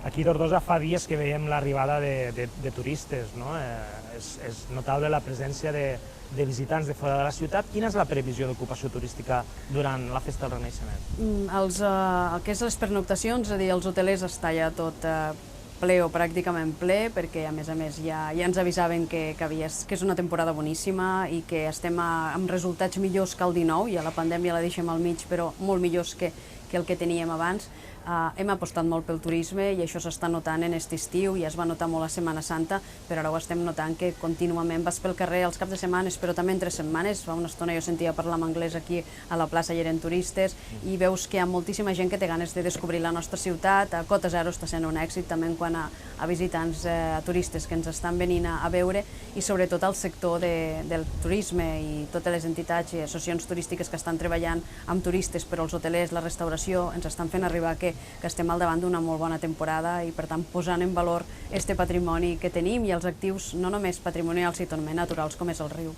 Aquí a Tortosa fa dies que veiem l'arribada de turistes, no? És notable la presència de visitants de fora de la ciutat. Quina és la previsió d'ocupació turística durant la Festa del Renaixement? El que és les pernoctacions, és a dir, els hotelers està ja tot ple o pràcticament ple, perquè a més ja ens avisaven que és una temporada boníssima i que estem amb resultats millors que el 19, i a la pandèmia la deixem al mig, però molt millors que el que teníem abans. Hem apostat molt pel turisme i això s'està notant en aquest estiu, ja es va notar molt a Setmana Santa, però ara ho estem notant que contínuament vas pel carrer els caps de setmanes, però també entre setmanes. Fa una estona jo sentia parlar en anglès aquí a la plaça i eren turistes, i veus que hi ha moltíssima gent que té ganes de descobrir la nostra ciutat. Cota Zero està sent un èxit també quant a visitants, a turistes que ens estan venint a veure, i sobretot al sector del turisme i totes les entitats i associacions turístiques que estan treballant amb turistes, però els hotelers, la restauració, ens estan fent arribar que estem al davant d'una molt bona temporada i, per tant, posant en valor este patrimoni que tenim i els actius no només patrimonials, sinó també naturals, com és el riu.